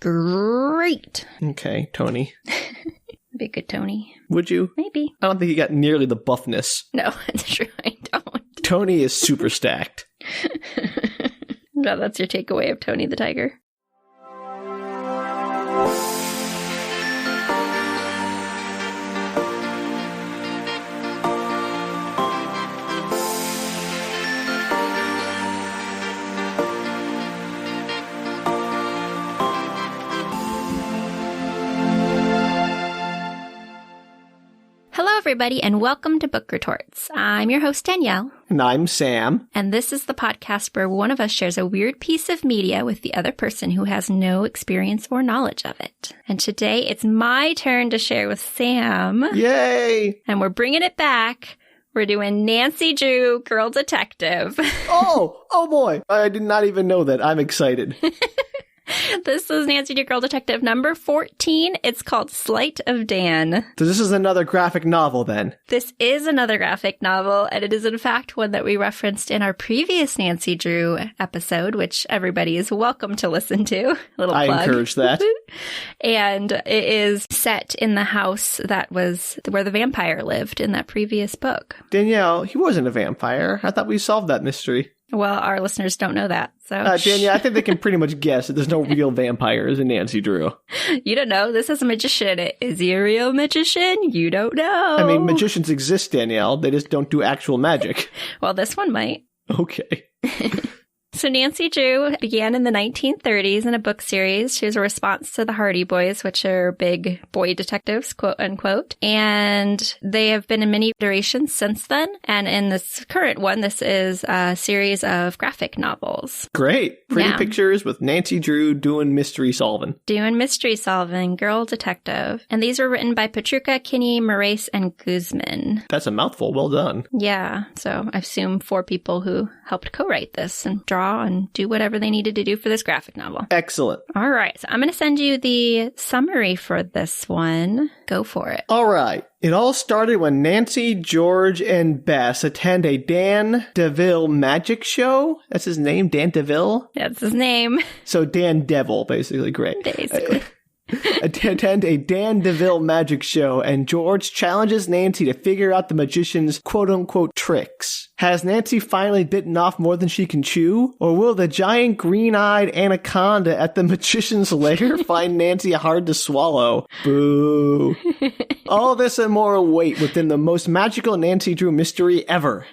Great. Okay, Tony. Be a good Tony. Would you? Maybe. I don't think you got nearly the buffness. No, that's true. I don't. Tony is super stacked. No, that's your takeaway of Tony the Tiger. Hello, everybody, and welcome to Book Retorts. I'm your host, Danielle. And I'm Sam. And this is the podcast where one of us shares a weird piece of media with the other person who has no experience or knowledge of it. And today, it's my turn to share with Sam. Yay! And we're bringing it back. We're doing Nancy Drew, Girl Detective. Oh boy. I did not even know that. I'm excited. This is Nancy Drew, Girl Detective number 14. It's called Sleight of Dan. So this is another graphic novel then? This is another graphic novel, and it is in fact one that we referenced in our previous Nancy Drew episode, which everybody is welcome to listen to. Little plug. I encourage that. And it is set in the house that was where the vampire lived in that previous book. Danielle, he wasn't a vampire. I thought we solved that mystery. Well, our listeners don't know that, so... Danielle, I think they can pretty much guess that there's no real vampires in Nancy Drew. You don't know. This is a magician. Is he a real magician? You don't know. I mean, magicians exist, Danielle. They just don't do actual magic. Well, this one might. Okay. So Nancy Drew began in the 1930s in a book series. She was a response to the Hardy Boys, which are big boy detectives, quote unquote. And they have been in many iterations since then. And in this current one, this is a series of graphic novels. Great. Pretty pictures with Nancy Drew doing mystery solving. Doing mystery solving, girl detective. And these were written by Petruca, Kinney, Moraes, and Guzman. That's a mouthful. Well done. Yeah. So I assume 4 people who helped co-write this and draw and do whatever they needed to do for this graphic novel. Excellent. All right. So I'm going to send you the summary for this one. Go for it. All right. It all started when Nancy, George, and Bess attend a Dan Deville magic show. That's his name, Dan Deville? That's his name. So Dan Devil, basically. Great. Basically. Attend a Dan Deville magic show, and George challenges Nancy to figure out the magician's quote-unquote tricks. Has Nancy finally bitten off more than she can chew? Or will the giant green-eyed anaconda at the magician's lair find Nancy hard to swallow? Boo. All this and more await within the most magical Nancy Drew mystery ever.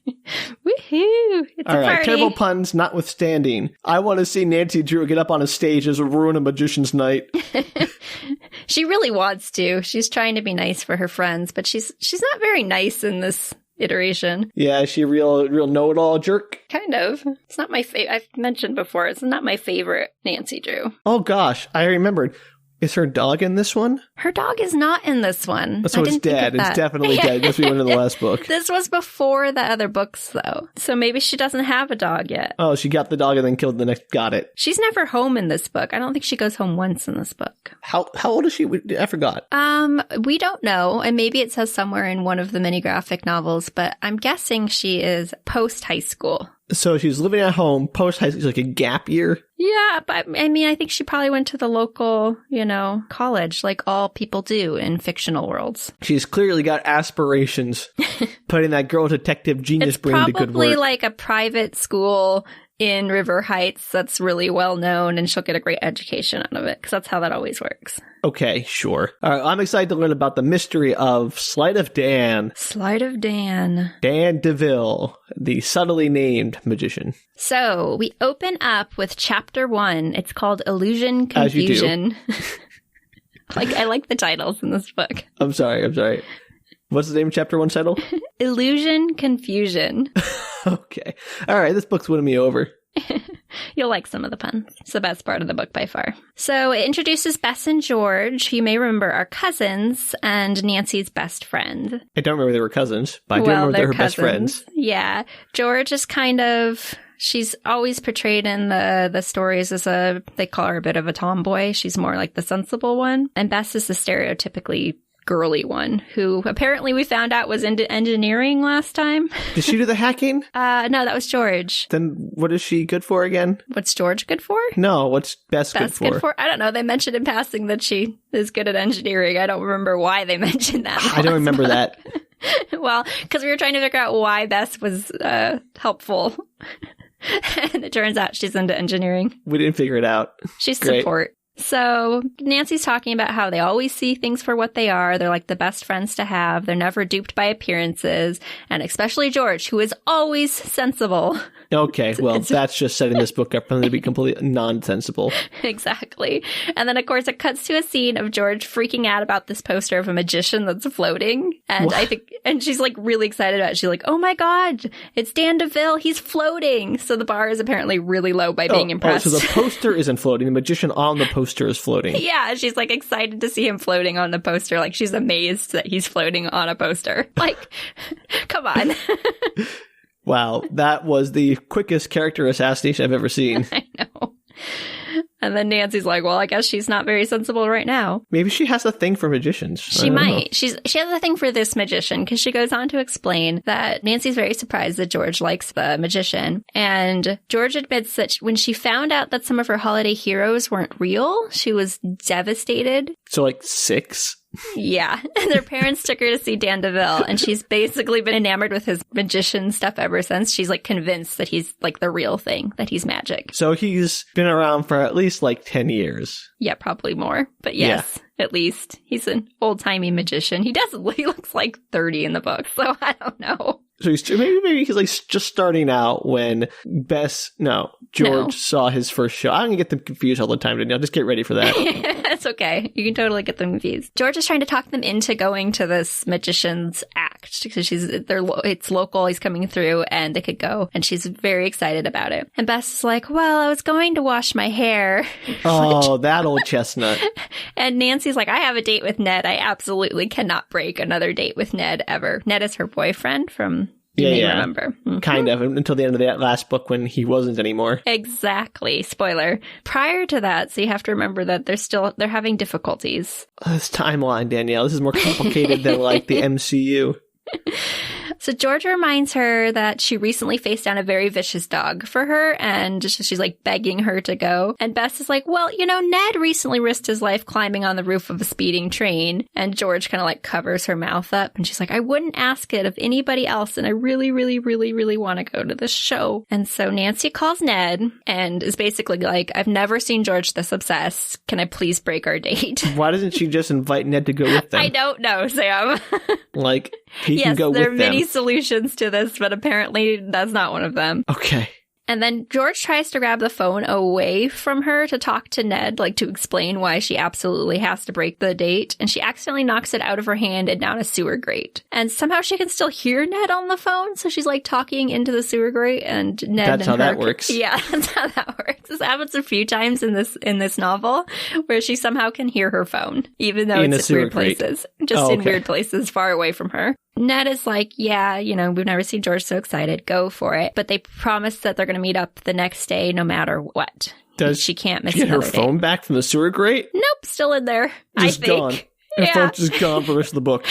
Woohoo! It's all a right, party. Terrible puns notwithstanding. I want to see Nancy Drew get up on a stage and ruin a magician's night. She really wants to. She's trying to be nice for her friends, but she's not very nice in this iteration. Yeah, is she a real know-it-all jerk? Kind of. It's not my favorite. I've mentioned before, it's not my favorite Nancy Drew. Oh gosh, I remembered. Is her dog in this one? Her dog is not in this one. So it's dead. It's definitely dead. That's what we went in the last book. This was before the other books, though. So maybe she doesn't have a dog yet. Oh, she got the dog and then killed the next. Got it. She's never home in this book. I don't think she goes home once in this book. How old is she? I forgot. We don't know. And maybe it says somewhere in one of the mini graphic novels, but I'm guessing she is post high school. So she's living at home post high school, like a gap year? Yeah, but I mean, I think she probably went to the local, college, like all people do in fictional worlds. She's clearly got aspirations. Putting that girl detective genius brain to good work. It's probably like a private school in River Heights that's really well known, and she'll get a great education out of it, because that's how that always works. Okay, sure. All right, I'm excited to learn about the mystery of Sleight of Dan. Sleight of Dan. Dan Deville, the subtly named magician. So, we open up with chapter 1. It's called Illusion Confusion. As you do. I like the titles in this book. I'm sorry. What's the name of chapter 1 title? Illusion Confusion. Okay. All right, this book's winning me over. You'll like some of the puns. It's the best part of the book by far. So it introduces Bess and George, who you may remember are cousins and Nancy's best friend. I don't remember they were cousins, but I do remember they're her best friends. Yeah. George is she's always portrayed in the stories as they call her a bit of a tomboy. She's more like the sensible one. And Bess is the stereotypically girly one, who apparently we found out was into engineering last time. Did she do the hacking? No, that was George. Then what is she good for again? What's George good for? No, what's Bess good for? I don't know. They mentioned in passing that she is good at engineering. I don't remember why they mentioned that. I don't remember that. Well, because we were trying to figure out why Bess was helpful. And it turns out she's into engineering. We didn't figure it out. She's support. So Nancy's talking about how they always see things for what they are. They're like the best friends to have. They're never duped by appearances. And especially George, who is always sensible. Okay, well, that's just setting this book up for them to be completely nonsensical. Exactly. And then, of course, it cuts to a scene of George freaking out about this poster of a magician that's floating. And and she's like really excited about it. She's like, oh my God, it's Dan Deville. He's floating. So the bar is apparently really low by being impressed. So the poster isn't floating. The magician on the poster is floating. Yeah, she's like excited to see him floating on the poster. Like she's amazed that he's floating on a poster. Like, come on. Wow, that was the quickest character assassination I've ever seen. I know. And then Nancy's like, well, I guess she's not very sensible right now. Maybe she has a thing for magicians. She might. She has a thing for this magician because she goes on to explain that Nancy's very surprised that George likes the magician. And George admits that when she found out that some of her holiday heroes weren't real, she was devastated. So like 6? Yeah. Their parents took her to see Dan Deville, and she's basically been enamored with his magician stuff ever since. She's like convinced that he's like the real thing, that he's magic. So he's been around for at least like 10 years. Yeah, probably more. But yes, at least. He's an old-timey magician. He looks like 30 in the book, so I don't know. So maybe he's like just starting out when George saw his first show. I'm going to get them confused all the time, Danielle. Just get ready for that. That's okay. You can totally get them confused. George is trying to talk them into going to this magician's act because it's local. He's coming through and they could go. And she's very excited about it. And Bess is like, well, I was going to wash my hair. Oh, that old chestnut. And Nancy's like, I have a date with Ned. I absolutely cannot break another date with Ned ever. Ned is her boyfriend from... You may remember. Mm-hmm. Kind of, until the end of that last book when he wasn't anymore. Exactly. Spoiler. Prior to that, so you have to remember that they're having difficulties. This timeline, Danielle. This is more complicated than like the MCU. So George reminds her that she recently faced down a very vicious dog for her, and she's like begging her to go. And Bess is like, well, Ned recently risked his life climbing on the roof of a speeding train. And George kind of like covers her mouth up, and she's like, I wouldn't ask it of anybody else, and I really, really, really, really want to go to this show. And so Nancy calls Ned and is basically like, I've never seen George this obsessed. Can I please break our date? Why doesn't she just invite Ned to go with them? I don't know, Sam. Like, he can go with them. Yes, there are many solutions to this, but apparently that's not one of them. Okay. And then George tries to grab the phone away from her to talk to Ned, like to explain why she absolutely has to break the date. And she accidentally knocks it out of her hand and down a sewer grate. And somehow she can still hear Ned on the phone. So she's like talking into the sewer grate, and Ned That's how that works. Yeah, that's how that works. This happens a few times in this novel where she somehow can hear her phone, even though it's in weird places. Just in weird places far away from her. Ned is like, yeah, we've never seen George so excited. Go for it. But they promise that they're going to meet up the next day no matter what. She can't miss another get her phone back from the sewer grate? Nope, still in there. Just I think. Gone. Her phone's just gone for the rest of the book.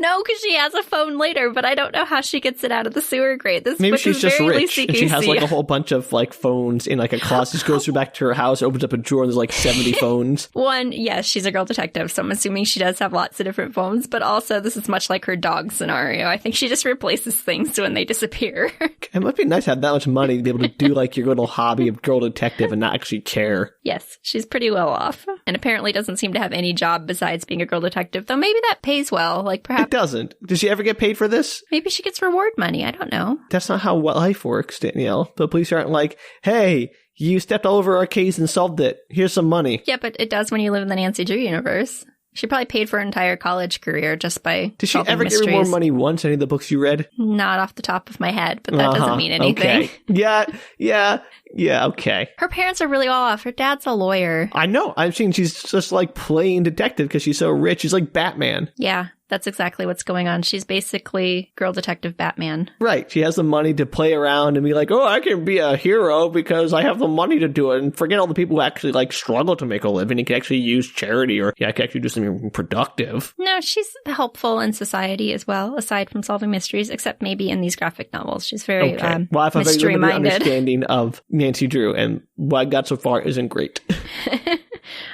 No, because she has a phone later, but I don't know how she gets it out of the sewer grate. Maybe she's just rich, and she has like a whole bunch of like phones in like a closet. She goes through back to her house, opens up a drawer, and there's like 70 phones. One, yes, she's a girl detective, so I'm assuming she does have lots of different phones, but also this is much like her dog scenario. I think she just replaces things when they disappear. It must be nice to have that much money to be able to do like your little hobby of girl detective and not actually care. Yes, she's pretty well off, and apparently doesn't seem to have any job besides being a girl detective, though maybe that pays well, like perhaps... It doesn't. Does she ever get paid for this? Maybe she gets reward money. I don't know. That's not how life works, Danielle. The police aren't like, hey, you stepped all over our case and solved it. Here's some money. Yeah, but it does when you live in the Nancy Drew universe. She probably paid for her entire college career just by Did she ever get more money once in any of the books you read? Not off the top of my head, but that doesn't mean anything. Okay. Yeah, okay. Her parents are really well off. Her dad's a lawyer. I know. I've seen she's just like playing detective because she's so rich. She's like Batman. Yeah. That's exactly what's going on. She's basically Girl Detective Batman. Right. She has the money to play around and be like, oh, I can be a hero because I have the money to do it. And forget all the people who actually like struggle to make a living and can actually use charity or I can actually do something productive. No, she's helpful in society as well, aside from solving mysteries, except maybe in these graphic novels. She's very well, I have a very limited understanding of Nancy Drew, and what I got so far isn't great.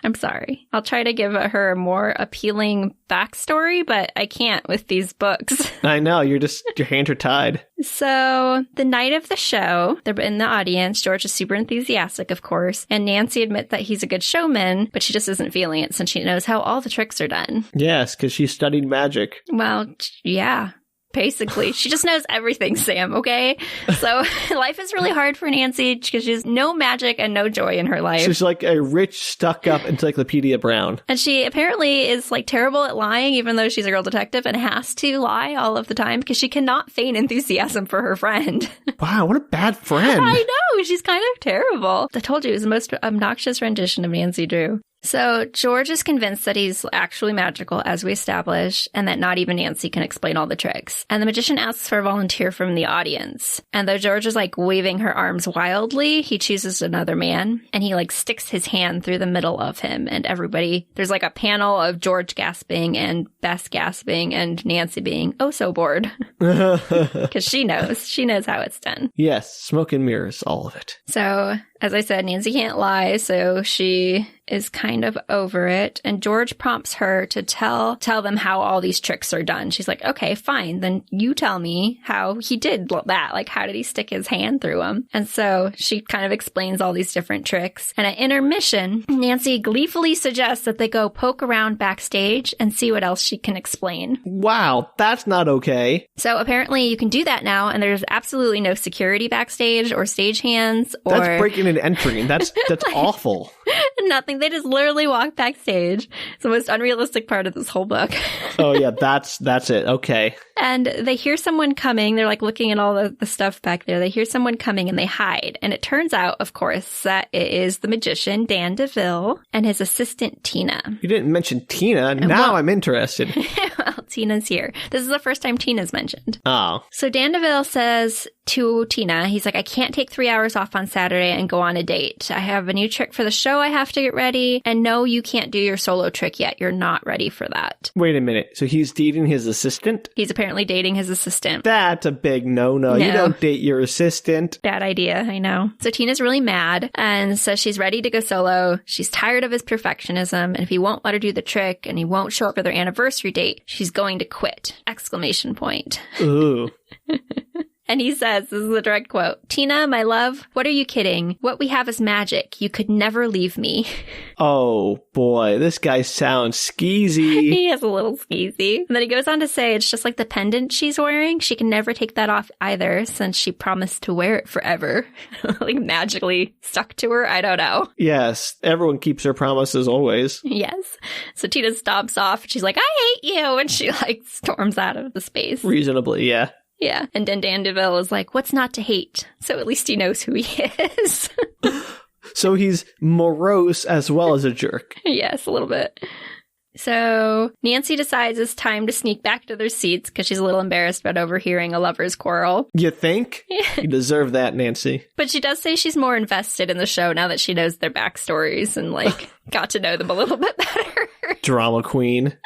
I'm sorry. I'll try to give her a more appealing backstory, but I can't with these books. I know. Your hands are tied. So the night of the show, they're in the audience. George is super enthusiastic, of course. And Nancy admits that he's a good showman, but she just isn't feeling it since she knows how all the tricks are done. Yes, because she studied magic. Well, yeah. Basically, she just knows everything, Sam, okay? So life is really hard for Nancy because she has no magic and no joy in her life. She's like a rich, stuck-up Encyclopedia Brown. And she apparently is like terrible at lying, even though she's a girl detective, and has to lie all of the time because she cannot feign enthusiasm for her friend. Wow, what a bad friend. I know, she's kind of terrible. I told you, it was the most obnoxious rendition of Nancy Drew. So George is convinced that he's actually magical, as we established, and that not even Nancy can explain all the tricks. And the magician asks for a volunteer from the audience. And though George is like waving her arms wildly, he chooses another man, and he like sticks his hand through the middle of him. And everybody, there's like a panel of George gasping and Bess gasping and Nancy being oh so bored. Because she knows how it's done. Yes, smoke and mirrors, all of it. So, as I said, Nancy can't lie, so she is kind of over it. And George prompts her to tell them how all these tricks are done. She's like, okay, fine. Then you tell me how he did that. Like, how did he stick his hand through him? And so she kind of explains all these different tricks. And at intermission, Nancy gleefully suggests that they go poke around backstage and see what else she can explain. Wow, that's not okay. So apparently you can do that now, and there's absolutely no security backstage or stagehands or... That's breaking and entering. That's awful. Nothing. They just literally walk backstage. It's the most unrealistic part of this whole book. Oh, yeah, that's it. Okay. And they hear someone coming. They're like looking at all the stuff back there. They hear someone coming and they hide. And it turns out, of course, that it is the magician, Dan Deville, and his assistant, Tina. You didn't mention Tina. Now I'm interested. Well, Tina's here. This is the first time Tina's mentioned. Oh. So Dan Deville says to Tina, he's like, I can't take 3 hours off on Saturday and go on a date. I have a new trick for the show I have to get ready. And no, you can't do your solo trick yet. You're not ready for that. Wait a minute. So he's dating his assistant? He's apparently dating his assistant. That's a big no-no. You don't date your assistant. Bad idea, I know. So Tina's really mad and says she's ready to go solo. She's tired of his perfectionism. And if he won't let her do the trick and he won't show up for their anniversary date, she's going to quit. Exclamation point. Ooh. And he says, this is a direct quote, Tina, my love, what are you kidding? What we have is magic. You could never leave me. Oh, boy. This guy sounds skeezy. He is a little skeezy. And then he goes on to say it's just like the pendant she's wearing. She can never take that off either since she promised to wear it forever. Like magically stuck to her. I don't know. Yes. Everyone keeps their promises always. Yes. So Tina stomps off. She's like, I hate you. And she like storms out of the space. Reasonably, yeah. Yeah. And then Dan Deville is like, what's not to hate? So at least he knows who he is. So he's morose as well as a jerk. Yes, a little bit. So Nancy decides it's time to sneak back to their seats because she's a little embarrassed about overhearing a lover's quarrel. You think? You deserve that, Nancy. But she does say she's more invested in the show now that she knows their backstories and like got to know them a little bit better. Drama queen.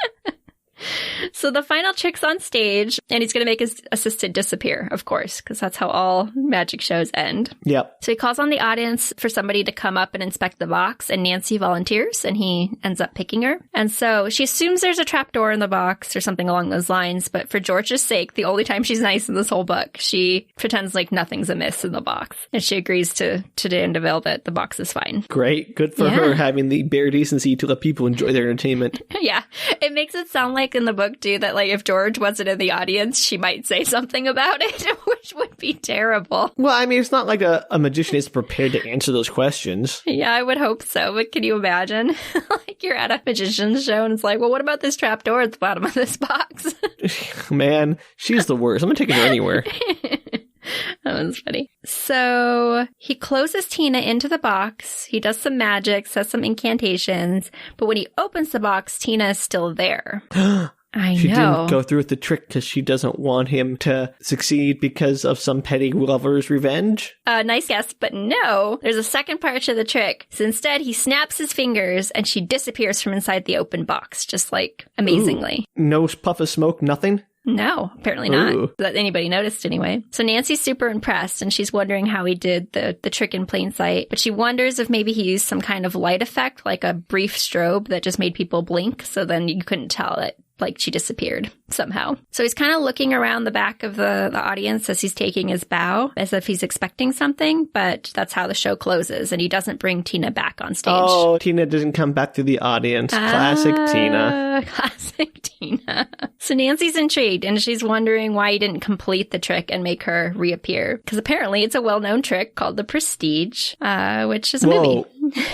So the final trick's on stage, and he's going to make his assistant disappear, of course, because that's how all magic shows end. Yep. So he calls on the audience for somebody to come up and inspect the box, and Nancy volunteers, and he ends up picking her. And so she assumes there's a trapdoor in the box or something along those lines, but for George's sake, the only time she's nice in this whole book, she pretends like nothing's amiss in the box. And she agrees to Dan Deville that the box is fine. Great. Good for her having the bare decency to let people enjoy their entertainment. Yeah. It makes it sound like in the book, too, that like if George wasn't in the audience, she might say something about it, which would be terrible. Well, I mean, it's not like a magician is prepared to answer those questions. Yeah, I would hope so. But can you imagine? Like you're at a magician's show and it's like, well, what about this trapdoor at the bottom of this box? Man, she's the worst. I'm going to take her anywhere. That was funny. So he closes Tina into the box. He does some magic, says some incantations. But when he opens the box, Tina is still there. I She know. didn't go through with the trick because she doesn't want him to succeed because of some petty lover's revenge. Nice guess, but no. There's a second part to the trick. So instead, he snaps his fingers and she disappears from inside the open box, just like amazingly. Ooh. No puff of smoke, nothing? No, apparently not. Ooh. That anybody noticed anyway. So Nancy's super impressed and she's wondering how he did the trick in plain sight. But she wonders if maybe he used some kind of light effect, like a brief strobe that just made people blink. So then you couldn't tell it. Like she disappeared somehow. So he's kind of looking around the back of the audience as he's taking his bow, as if he's expecting something, but that's how the show closes, and he doesn't bring Tina back on stage. Oh, Tina doesn't come back to the audience. Classic Tina. Classic Tina. So Nancy's intrigued, and she's wondering why he didn't complete the trick and make her reappear. Because apparently it's a well-known trick called the Prestige, which is a movie.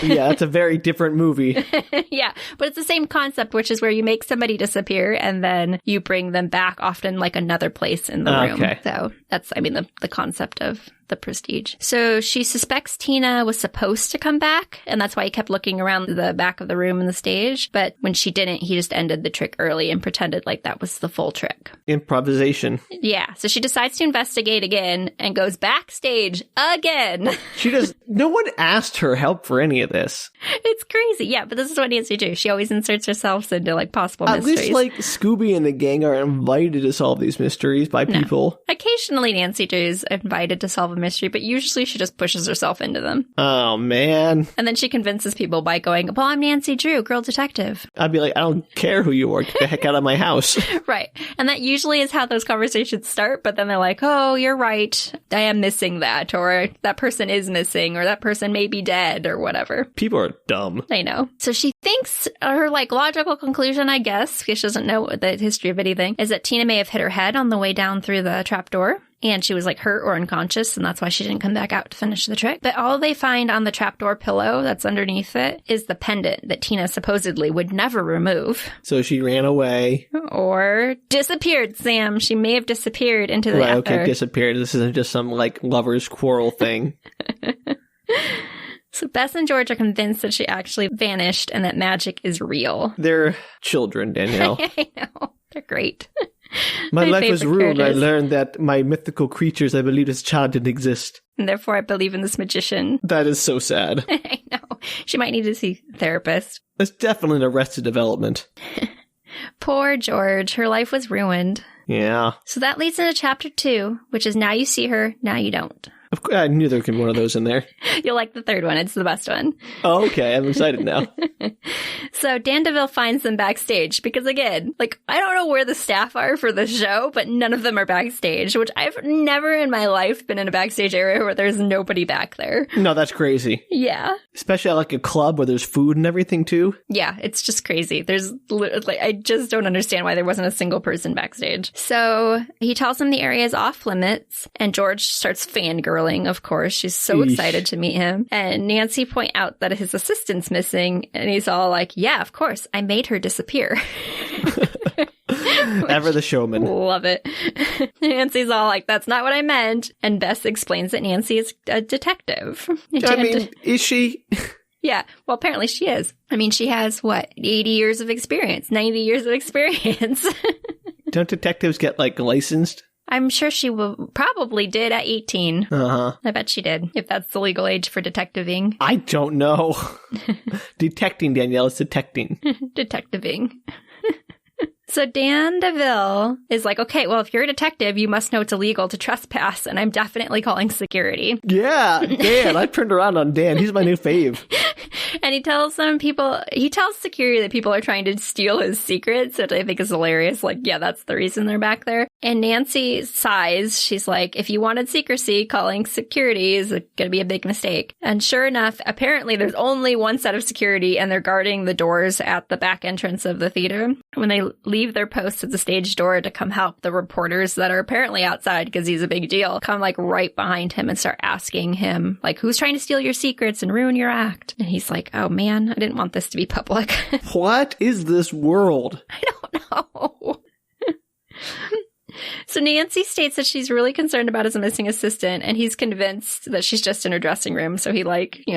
Yeah, it's a very different movie. Yeah, but it's the same concept, which is where you make somebody disappear and then you bring them back, often like another place in the room. Okay. So that's, the concept of the Prestige. So she suspects Tina was supposed to come back, and that's why he kept looking around the back of the room and the stage. But when she didn't, he just ended the trick early and pretended like that was the full trick. Improvisation. Yeah. So she decides to investigate again and goes backstage again. No one asked her help for any of this. It's crazy. Yeah, but this is what Nancy do. She always inserts herself into like possible mysteries. At least like Scooby and the gang are invited to solve these mysteries by people. Occasionally Nancy Drew is invited to solve a mystery, but usually she just pushes herself into them. Oh, man. And then she convinces people by going, well, I'm Nancy Drew, girl detective. I'd be like, I don't care who you are. Get the heck out of my house. Right. And that usually is how those conversations start, but then they're like, oh, you're right. I am missing that, or that person is missing, or that person may be dead, or whatever. People are dumb. I know. So she thinks her like logical conclusion, I guess, because she doesn't know the history of anything, is that Tina may have hit her head on the way down through the trapdoor. And she was like hurt or unconscious, and that's why she didn't come back out to finish the trick. But all they find on the trapdoor pillow that's underneath it is the pendant that Tina supposedly would never remove. So she ran away. Or disappeared, Sam. She may have disappeared into the ether. Okay, disappeared. This isn't just some like lovers quarrel thing. So Bess and George are convinced that she actually vanished and that magic is real. They're children, Danielle. I know. They're great. My life was ruined. I learned that my mythical creatures I believed as a child didn't exist. And therefore I believe in this magician. That is so sad. I know. She might need to see a therapist. It's definitely an Arrested Development. Poor George. Her life was ruined. Yeah. So that leads into chapter 2, which is now you see her, now you don't. Of course, I knew there could be one of those in there. You'll like the third one. It's the best one. Oh, okay. I'm excited now. So Dan Deville finds them backstage because, again, like, I don't know where the staff are for the show, but none of them are backstage, which I've never in my life been in a backstage area where there's nobody back there. No, that's crazy. Yeah. Especially at like a club where there's food and everything, too. Yeah, it's just crazy. There's like, I just don't understand why there wasn't a single person backstage. So he tells them the area is off limits, and George starts fangirling. Of course, she's so excited to meet him. And Nancy point out that his assistant's missing, and he's all like, yeah, of course, I made her disappear. Ever the showman. Love it. Nancy's all like, that's not what I meant. And Bess explains that Nancy is a detective. Is she? Yeah, well, apparently she is. I mean, she has, 80 years of experience, 90 years of experience. Don't detectives get, like, licensed? I'm sure she probably did at 18. Uh-huh. I bet she did, if that's the legal age for detectiving. I don't know. Detecting, Danielle, is detecting. Detectiving. So Dan Deville is like, okay, well, if you're a detective, you must know it's illegal to trespass, and I'm definitely calling security. Yeah, Dan. I turned around on Dan. He's my new fave. And he tells security that people are trying to steal his secrets, which I think is hilarious. Like, yeah, that's the reason they're back there. And Nancy sighs. She's like, if you wanted secrecy, calling security is going to be a big mistake. And sure enough, apparently there's only one set of security, and they're guarding the doors at the back entrance of the theater. When they leave their posts at the stage door to come help, the reporters that are apparently outside, because he's a big deal, come like right behind him and start asking him, like, who's trying to steal your secrets and ruin your act? And he's like, oh man, I didn't want this to be public. What is this world? I don't know. So Nancy states that she's really concerned about his missing assistant, and he's convinced that she's just in her dressing room. So he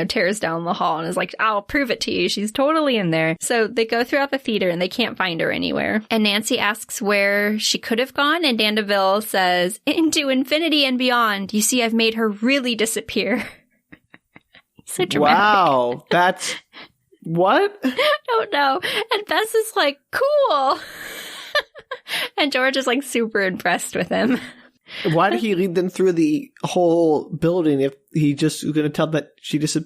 tears down the hall and is like, I'll prove it to you. She's totally in there. So they go throughout the theater and they can't find her anywhere. And Nancy asks where she could have gone, and Dan Deville says, into infinity and beyond. You see, I've made her really disappear. So dramatic. Wow, that's... What? I don't know. And Bess is like, cool. And George is like super impressed with him. Why did he lead them through the whole building if he just was going to tell that she just...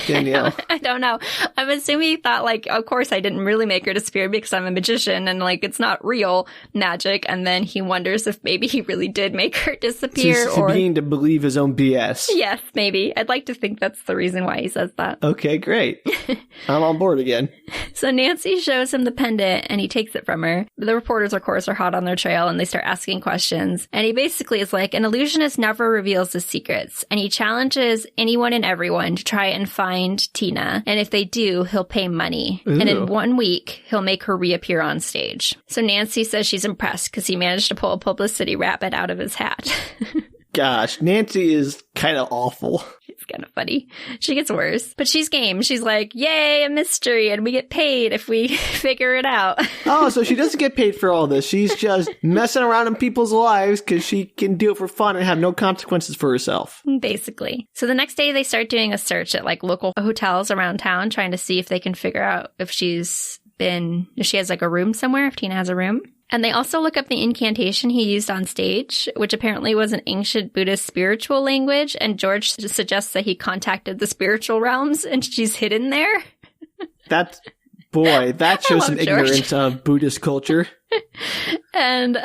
Danielle. I don't know. I'm assuming he thought, like, of course I didn't really make her disappear because I'm a magician and, like, it's not real magic. And then he wonders if maybe he really did make her disappear. So he's beginning to believe his own BS. Yes, maybe. I'd like to think that's the reason why he says that. Okay, great. I'm on board again. So Nancy shows him the pendant and he takes it from her. The reporters, of course, are hot on their trail and they start asking questions. And he basically is like, an illusionist never reveals his secrets. And he challenges anyone and everyone to try and find Tina. And if they do, he'll pay money. Ooh. And in 1 week, he'll make her reappear on stage. So Nancy says she's impressed because he managed to pull a publicity rabbit out of his hat. Gosh, Nancy is kind of awful. It's kind of funny. She gets worse. But she's game. She's like, yay, a mystery, and we get paid if we figure it out. Oh, so she doesn't get paid for all this. She's just messing around in people's lives because she can do it for fun and have no consequences for herself. Basically. So the next day they start doing a search at like local hotels around town, trying to see if they can figure out if she has like a room somewhere, if Tina has a room. And they also look up the incantation he used on stage, which apparently was an ancient Buddhist spiritual language. And George suggests that he contacted the spiritual realms and she's hidden there. That shows some ignorance of Buddhist culture. And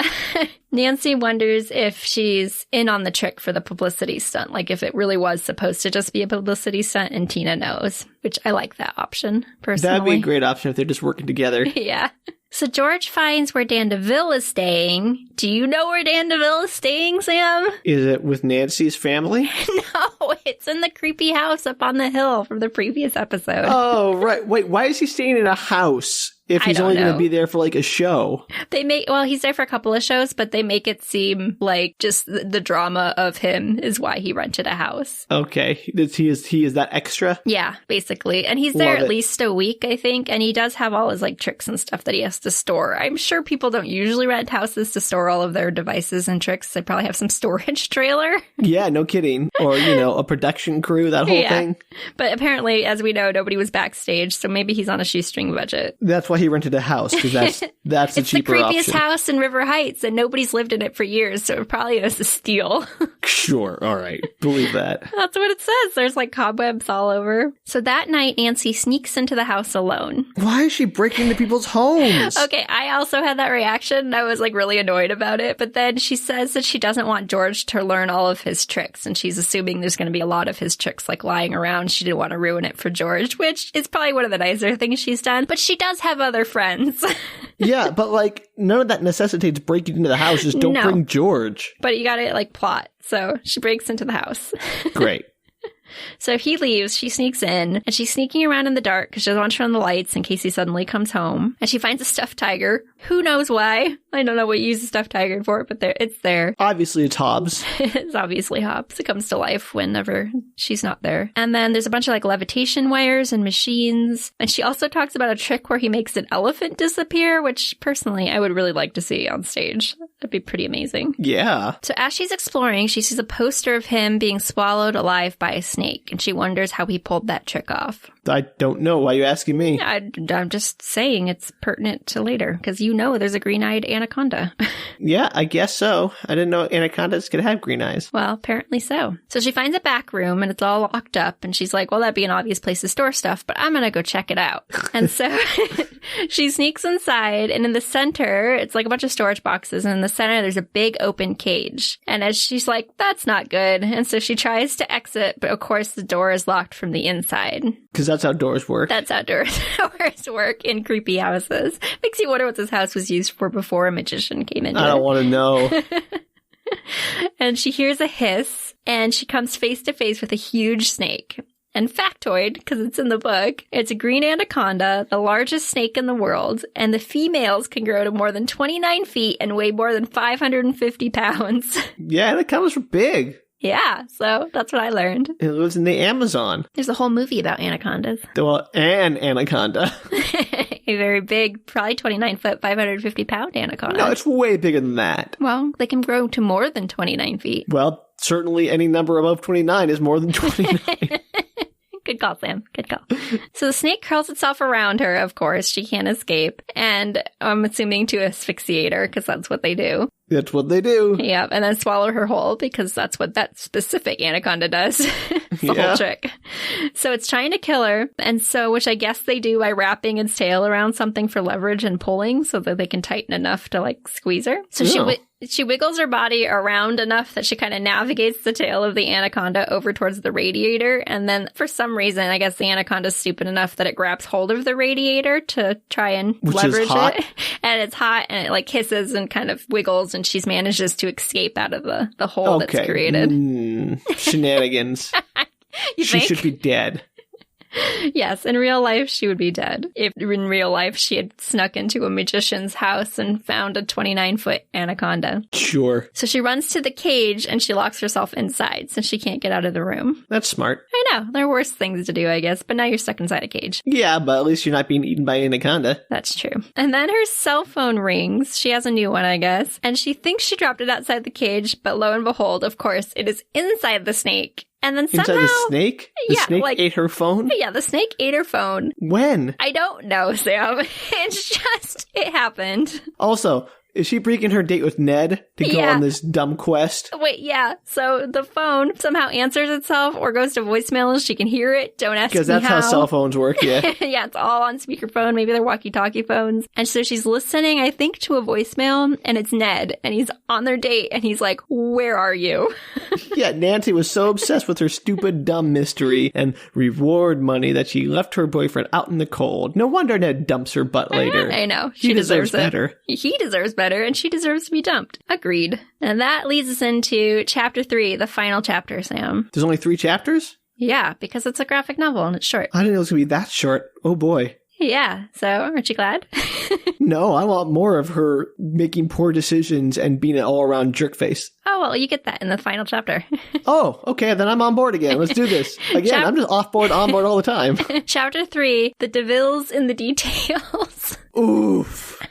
Nancy wonders if she's in on the trick for the publicity stunt, like if it really was supposed to just be a publicity stunt and Tina knows, which I like that option, personally. That'd be a great option if they're just working together. Yeah. So George finds where Dan Deville is staying. Do you know where Dan Deville is staying, Sam? Is it with Nancy's family? No, it's in the creepy house up on the hill from the previous episode. Oh, right. Wait, why is he staying in a house if he's only going to be there for like a show? He's there for a couple of shows, but they make it seem like just the drama of him is why he rented a house. Okay. He is that extra? Yeah, basically. And he's there at least a week, I think. And he does have all his like tricks and stuff that he has to store. I'm sure people don't usually rent houses to store all of their devices and tricks. They probably have some storage trailer. Yeah, no kidding. Or, a production crew, that whole thing. But apparently, as we know, nobody was backstage. So maybe he's on a shoestring budget. That's why he rented a house, because that's the cheaper option. It's the creepiest house in River Heights, and nobody's lived in it for years, so it probably was a steal. Sure, all right. Believe that. That's what it says. There's like cobwebs all over. So that night, Nancy sneaks into the house alone. Why is she breaking into people's homes? Okay, I also had that reaction. I was like really annoyed about it, but then she says that she doesn't want George to learn all of his tricks, and she's assuming there's going to be a lot of his tricks like lying around. She didn't want to ruin it for George, which is probably one of the nicer things she's done, but she does have other friends. Yeah, but like none of that necessitates breaking into the house. Just don't bring George. But you gotta like plot. So she breaks into the house. Great. So he leaves, she sneaks in, and she's sneaking around in the dark because she doesn't want to turn on the lights in case he suddenly comes home. And she finds a stuffed tiger. Who knows why? I don't know what you use a stuffed tiger for, but it's there. Obviously, it's Hobbs. It's obviously Hobbs. It comes to life whenever she's not there. And then there's a bunch of like levitation wires and machines. And she also talks about a trick where he makes an elephant disappear, which personally I would really like to see on stage. That'd be pretty amazing. Yeah. So as she's exploring, she sees a poster of him being swallowed alive by a snake, and she wonders how he pulled that trick off. I don't know. Why are you asking me? I'm just saying it's pertinent to later, because there's a green-eyed anaconda. Yeah, I guess so. I didn't know anacondas could have green eyes. Well, apparently so. So she finds a back room, and it's all locked up, and she's like, well, that'd be an obvious place to store stuff, but I'm gonna go check it out. And so she sneaks inside, and in the center, it's like a bunch of storage boxes, and in the center, there's a big open cage. And as she's like, that's not good. And so she tries to exit, but of course the door is locked from the inside. Because that's how doors work. That's how doors work in creepy houses. Makes you wonder what this house was used for before a magician came in. I don't want to know. And she hears a hiss, and she comes face to face with a huge snake. And factoid, because it's in the book, it's a green anaconda, the largest snake in the world, and the females can grow to more than 29 feet and weigh more than 550 pounds. Yeah, anacondas are big. Yeah, so that's what I learned. It lives in the Amazon. There's a whole movie about anacondas. Well, an anaconda. A very big, probably 29-foot, 550-pound anaconda. No, it's way bigger than that. Well, they can grow to more than 29 feet. Well, certainly any number above 29 is more than 29. Good call, Sam. Good call. So the snake curls itself around her, of course. She can't escape. And I'm assuming to asphyxiate her, because that's what they do. That's what they do. Yeah, and then swallow her whole, because that's what that specific anaconda does. It's the whole trick. So it's trying to kill her, and so, which I guess they do by wrapping its tail around something for leverage and pulling, so that they can tighten enough to, like, squeeze her. So she wiggles her body around enough that she kind of navigates the tail of the anaconda over towards the radiator, and then for some reason, I guess the anaconda's stupid enough that it grabs hold of the radiator to try and leverage it. And it's hot, and it, like, hisses and kind of wiggles, and she manages to escape out of the hole that's created. Shenanigans. She should be dead. Yes, in real life, she would be dead. If in real life, she had snuck into a magician's house and found a 29-foot anaconda. Sure. So she runs to the cage and she locks herself inside since she can't get out of the room. That's smart. I know. There are worse things to do, I guess, but now you're stuck inside a cage. Yeah, but at least you're not being eaten by an anaconda. That's true. And then her cell phone rings. She has a new one, I guess. And she thinks she dropped it outside the cage, but lo and behold, of course, it is inside the snake. And then somehow... Inside the snake? The snake ate her phone? Yeah, the snake ate her phone. When? I don't know, Sam. It's just, it happened. Also, is she breaking her date with Ned to go on this dumb quest? Wait, yeah. So the phone somehow answers itself or goes to voicemail and she can hear it. Don't ask me how. Because that's how cell phones work, yeah. Yeah, it's all on speakerphone. Maybe they're walkie-talkie phones. And so she's listening, I think, to a voicemail, and it's Ned. And he's on their date, and he's like, "Where are you?" Yeah, Nancy was so obsessed with her stupid, dumb mystery and reward money that she left her boyfriend out in the cold. No wonder Ned dumps her butt later. I know. She deserves better. He deserves better, and she deserves to be dumped. Agreed. And that leads us into chapter 3, the final chapter, Sam. There's only 3 chapters? Yeah, because it's a graphic novel and it's short. I didn't know it was going to be that short. Oh boy. Yeah, so aren't you glad? No, I want more of her making poor decisions and being an all-around jerkface. Oh, well, you get that in the final chapter. Oh, okay, then I'm on board again. Let's do this. Again, I'm just off-board, on-board all the time. Chapter 3, the Devilles in the Details. Oof.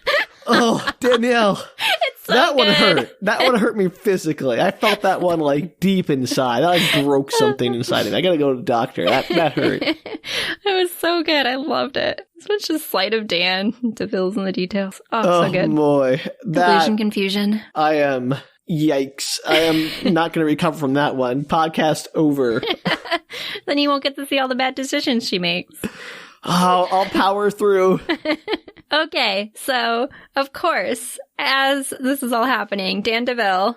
Oh, Danielle. It's so that good. one hurt. That one hurt me physically. I felt that one like deep inside. I like broke something inside of me. I gotta go to the doctor. That hurt. It was so good. I loved it. This was just Sleight of Dan. Devilles in the Details. Oh, so good. Oh, boy. Illusion, confusion. I am... Yikes. I am not going to recover from that one. Podcast over. Then you won't get to see all the bad decisions she makes. Oh, I'll power through. Okay, so, of course, as this is all happening, Deville.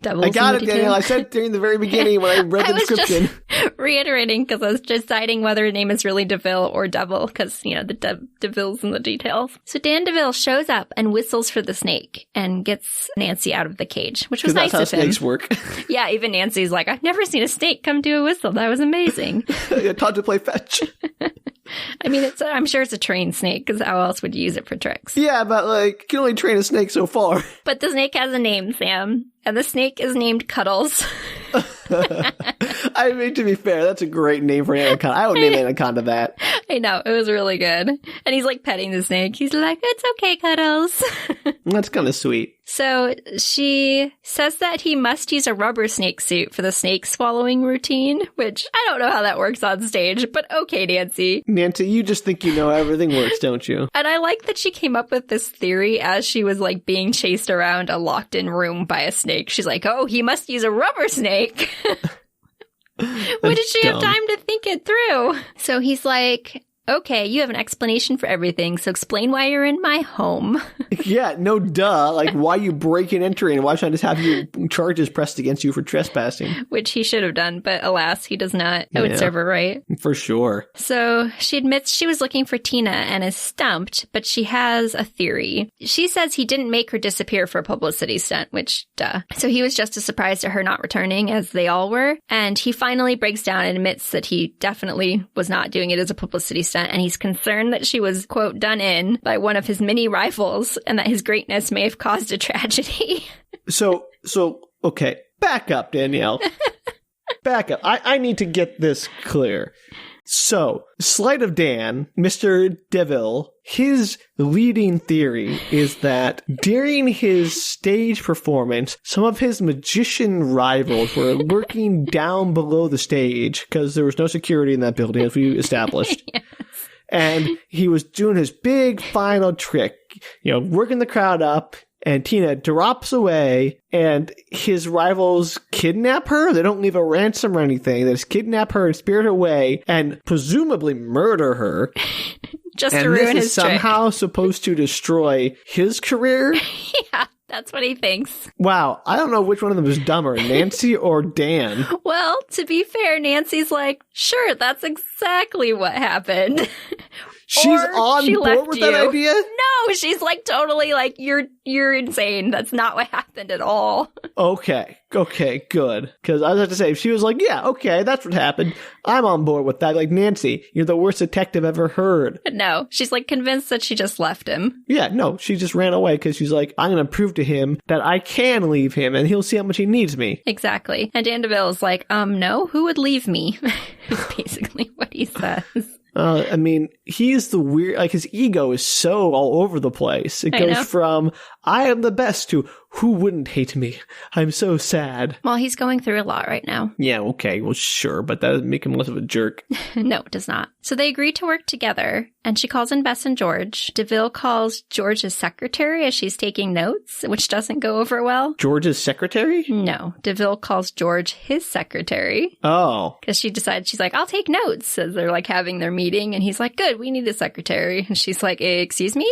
I got it, Danielle. I said it during the very beginning when I read the description. Just reiterating, because I was deciding whether her name is really Deville or Devil, because, you know, the Deville's in the details. So Dan Deville shows up and whistles for the snake and gets Nancy out of the cage, which was nice of him. That's how snakes work. Yeah, even Nancy's like, I've never seen a snake come do a whistle. That was amazing. I taught to play fetch. I mean, I'm sure it's a trained snake, because how else would you use it for tricks? Yeah, but, like, you can only train a snake so far. But the snake has a name, Sam. And the snake is named Cuddles. I mean, to be fair, that's a great name for an anaconda. I would name Anaconda that. I know. It was really good. And he's like petting the snake. He's like, "It's okay, Cuddles." That's kind of sweet. So she says that he must use a rubber snake suit for the snake swallowing routine, which I don't know how that works on stage, but okay, Nancy. Nancy, you just think you know how everything works, don't you? And I like that she came up with this theory as she was like being chased around a locked-in room by a snake. She's like, "Oh, he must use a rubber snake." When did she have time to think it through? So he's like, Okay, you have an explanation for everything, so explain why you're in my home. Yeah, no duh. Like, why you break and entering? Why should I just have you charges pressed against you for trespassing? Which he should have done, but alas, he does not. I would serve her right. For sure. So she admits she was looking for Tina and is stumped, but she has a theory. She says he didn't make her disappear for a publicity stunt, which, duh. So he was just as surprised at her not returning as they all were. And he finally breaks down and admits that he definitely was not doing it as a publicity stunt. And he's concerned that she was, quote, done in by one of his many rivals and that his greatness may have caused a tragedy. So, okay. Back up, Danielle. Back up. I need to get this clear. So, Sleight of Dan, Mr. Deville, his leading theory is that during his stage performance, some of his magician rivals were lurking down below the stage because there was no security in that building, as we established. Yes. And he was doing his big final trick, working the crowd up. And Tina drops away, and his rivals kidnap her. They don't leave a ransom or anything. They just kidnap her and spirit her away, and presumably murder her. Just to ruin his trick. And this is somehow supposed to destroy his career? Yeah, that's what he thinks. Wow, I don't know which one of them is dumber, Nancy or Dan. Well, to be fair, Nancy's like, sure, that's exactly what happened. She's on board with that idea? No, she's like totally like, you're insane. That's not what happened at all. Okay, good. Because I was about to say, if she was like, yeah, okay, that's what happened, I'm on board with that. Like, Nancy, you're the worst detective ever heard. But no, she's like convinced that she just left him. Yeah, no, she just ran away because she's like, I'm going to prove to him that I can leave him and he'll see how much he needs me. Exactly. And Dan Deville is like, no, who would leave me? Is basically what he says. I mean, he's the weird, like, his ego is so all over the place. It goes from, I am the best to, who wouldn't hate me? I'm so sad. Well, he's going through a lot right now. Yeah, okay, well, sure, but that doesn't make him less of a jerk. No, it does not. So they agree to work together, and she calls in Bess and George. Deville calls George's secretary as she's taking notes, which doesn't go over well. George's secretary? No, Deville calls George his secretary. Oh. Because she decides, she's like, I'll take notes, as they're like having their meeting, and he's like, good, we need a secretary. And she's like, excuse me?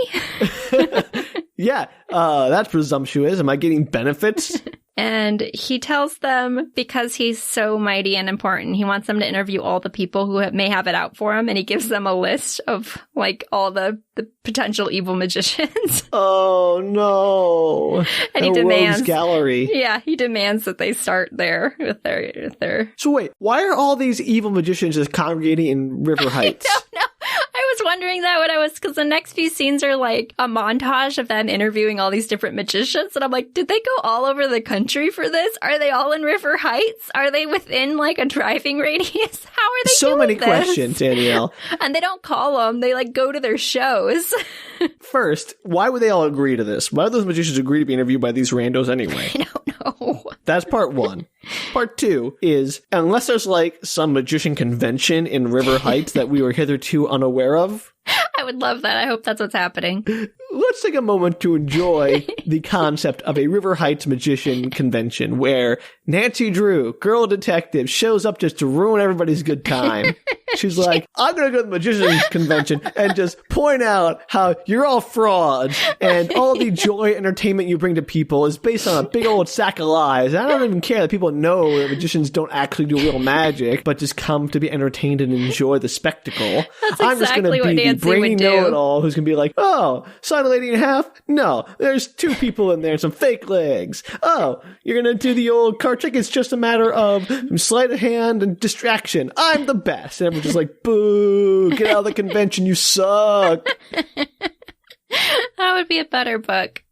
Yeah, that's presumptuous. Am I getting benefits? And he tells them, because he's so mighty and important, he wants them to interview all the people who may have it out for him. And he gives them a list of, like, all the potential evil magicians. Oh, no. And he demands... Rogues gallery. Yeah, he demands that they start there with their... So wait, why are all these evil magicians just congregating in River Heights? I don't know. I was wondering that because the next few scenes are like a montage of them interviewing all these different magicians. And I'm like, did they go all over the country for this? Are they all in River Heights? Are they within like a driving radius? How are they so doing many this? Questions, Danielle. And they don't call them. They like go to their shows. First, why would they all agree to this? Why would those magicians agree to be interviewed by these randos anyway? I don't know. That's part one. Part two is, unless there's like some magician convention in River Heights that we were hitherto unaware of. I would love that. I hope that's what's happening. Let's take a moment to enjoy the concept of a River Heights magician convention where Nancy Drew, girl detective, shows up just to ruin everybody's good time. She's like, I'm going to go to the magician convention and just point out how you're all frauds and all the joy and entertainment you bring to people is based on a big old sack of lies. And I don't even care that people know that magicians don't actually do real magic, but just come to be entertained and enjoy the spectacle. That's I'm just exactly going to be the brainy know-it-all who's going to be like, oh, sign a lady in half? No, there's two people in there and some fake legs. Oh, you're going to do the old card trick? It's just a matter of sleight of hand and distraction. I'm the best. And everyone's just like, boo, get out of the convention, you suck. That would be a better book.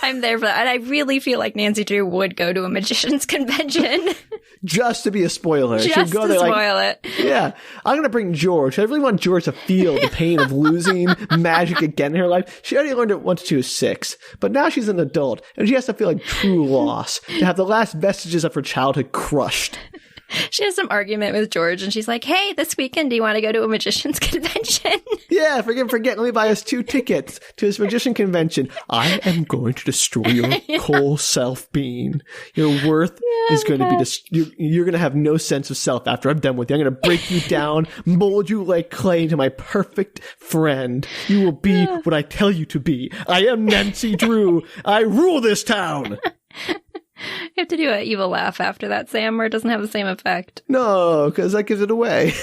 I'm there for that. And I really feel like Nancy Drew would go to a magician's convention. Just to be a spoiler. Just go to there spoil it. Yeah. I'm going to bring George. I really want George to feel the pain of losing magic again in her life. She already learned it once she was 6. But now she's an adult. And she has to feel like true loss. To have the last vestiges of her childhood crushed. She has some argument with George, and she's like, hey, this weekend, do you want to go to a magician's convention? Yeah, forget. Let me buy us 2 tickets to this magician convention. I am going to destroy your whole self being. Your worth is going to be you're going to have no sense of self after I'm done with you. I'm going to break you down, mold you like clay into my perfect friend. You will be what I tell you to be. I am Nancy Drew. I rule this town. You have to do an evil laugh after that, Sam, or it doesn't have the same effect. No, because that gives it away.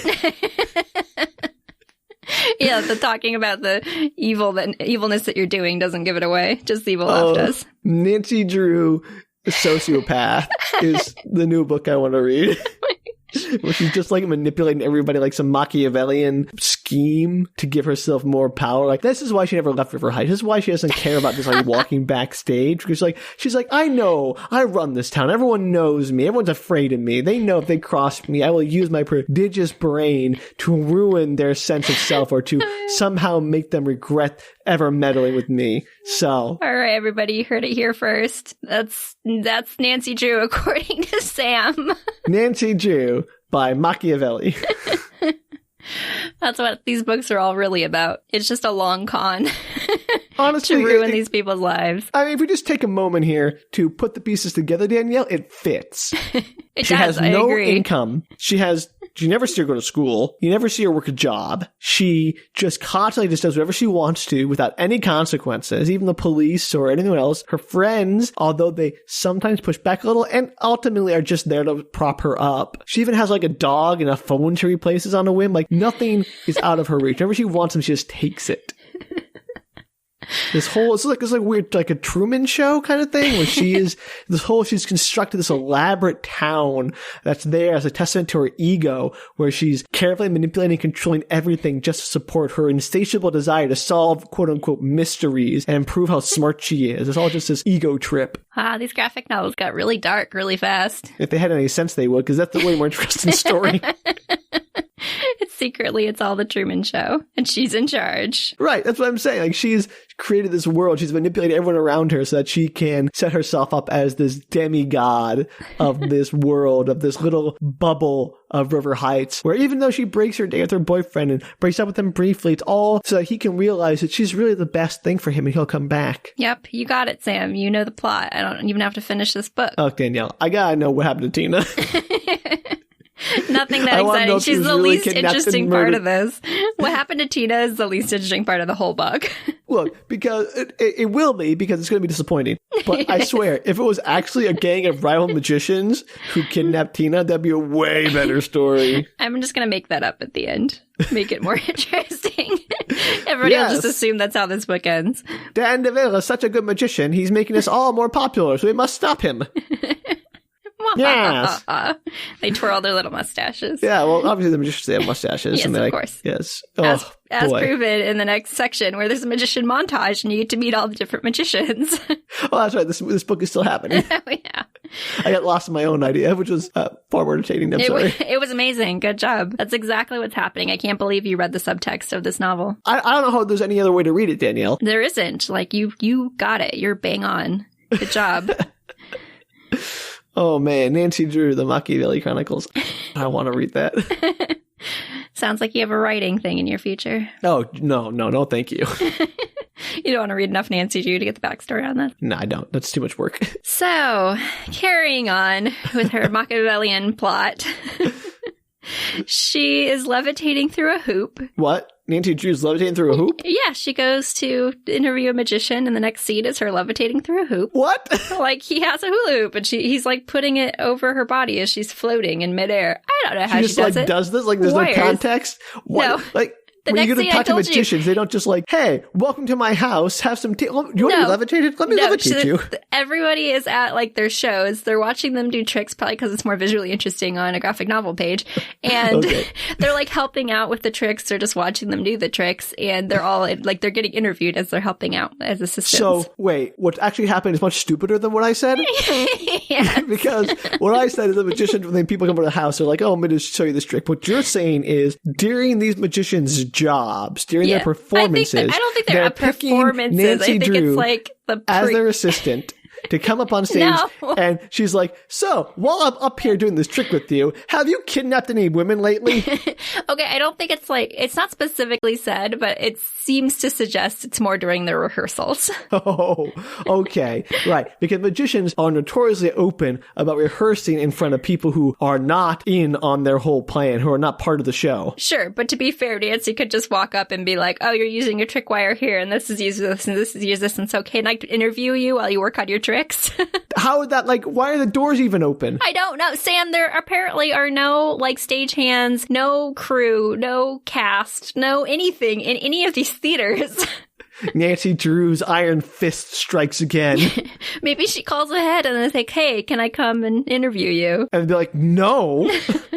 Yeah, the talking about the evilness that you're doing doesn't give it away. Just the evil laugh does. Nancy Drew, the Sociopath, is the new book I want to read. Where she's just like manipulating everybody like some Machiavellian scheme to give herself more power. Like, this is why she never left River Heights. This is why she doesn't care about just like walking backstage. Because she's like, I know, I run this town. Everyone knows me. Everyone's afraid of me. They know if they cross me, I will use my prodigious brain to ruin their sense of self or to somehow make them regret ever meddling with me. So. All right, everybody, you heard it here first. That's Nancy Drew, according to Sam. Nancy Drew by Machiavelli. That's what these books are all really about. It's just a long con. Honestly, to ruin these people's lives. I mean, if we just take a moment here to put the pieces together, Danielle, it fits. She has no income. You never see her go to school. You never see her work a job. She just constantly just does whatever she wants to without any consequences, even the police or anyone else. Her friends, although they sometimes push back a little and ultimately are just there to prop her up. She even has like a dog and a phone she replaces on a whim. Like, nothing is out of her reach. Whenever she wants them, she just takes it. It's like weird, like a Truman Show kind of thing where she's constructed this elaborate town that's there as a testament to her ego, where she's carefully manipulating and controlling everything just to support her insatiable desire to solve quote unquote mysteries and prove how smart she is. It's all just this ego trip. Wow, these graphic novels got really dark really fast. If they had any sense, they would, because that's the way more interesting story. It's all the Truman Show, and she's in charge. Right, that's what I'm saying. Like, she's created this world. She's manipulated everyone around her so that she can set herself up as this demigod of this world, of this little bubble of River Heights, where even though she breaks her day with her boyfriend and breaks up with him briefly, it's all so that he can realize that she's really the best thing for him and he'll come back. Yep, you got it, Sam. You know the plot. I don't even have to finish this book. Oh, Danielle, I gotta know what happened to Tina. Nothing that exciting. She's the least interesting part of this. What happened to Tina is the least interesting part of the whole book. Look, because it will be, because it's going to be disappointing. But I swear, if it was actually a gang of rival magicians who kidnapped Tina, that'd be a way better story. I'm just going to make that up at the end. Make it more interesting. Everybody will just assume that's how this book ends. Dan Deville is such a good magician. He's making us all more popular, so we must stop him. Yes. They twirl their little mustaches. Yeah, well, obviously the magicians, they have mustaches. Yes, and of course. Yes. As proven in the next section, where there's a magician montage and you get to meet all the different magicians. Oh, that's right. This book is still happening. Oh, yeah. I got lost in my own idea, which was far more entertaining. It was amazing. Good job. That's exactly what's happening. I can't believe you read the subtext of this novel. I don't know how there's any other way to read it, Danielle. There isn't. Like, you got it. You're bang on. Good job. Oh, man. Nancy Drew, The Machiavelli Chronicles. I want to read that. Sounds like you have a writing thing in your future. Oh, no, thank you. You don't want to read enough Nancy Drew to get the backstory on that? No, I don't. That's too much work. So, carrying on with her Machiavellian plot, she is levitating through a hoop. What? Nancy Drew's levitating through a hoop? Yeah, she goes to interview a magician, and the next scene is her levitating through a hoop. What? Like, he has a hula hoop, and he's, like, putting it over her body as she's floating in midair. I don't know how she does it. She just, does this? Like, there's no context? What? No. Like, when you go to talk to magicians, they don't just hey, welcome to my house, have some tea. You want to be levitated? Let me levitate you. Everybody is at, their shows. They're watching them do tricks, probably because it's more visually interesting on a graphic novel page. And they're, helping out with the tricks. They're just watching them do the tricks. And they're all, they're getting interviewed as they're helping out as assistants. So, wait, what actually happened is much stupider than what I said? Yes. Because what I said is the magician, when people come to the house, they're like, oh, I'm going to show you this trick. What you're saying is, during these magicians' jobs, during their performances, I don't think they're at performances. Nancy I think Drew it's the as their assistant to come up on stage. No. And she's like, so while I'm up here doing this trick with you, have you kidnapped any women lately? Okay, I don't think it's not specifically said, but it seems to suggest it's more during the rehearsals. Oh, okay. Right. Because magicians are notoriously open about rehearsing in front of people who are not in on their whole plan, who are not part of the show. Sure, but to be fair, Nancy could just walk up and be like, oh, you're using a trick wire here, and this is use this, and this is use this, and so can I interview you while you work on your tricks? How would that, why are the doors even open? I don't know. Sam, there apparently are no, stagehands, no crew, no cast, no anything in any of these theaters. Nancy Drew's iron fist strikes again. Maybe she calls ahead and is like, hey, can I come and interview you? And be like, no,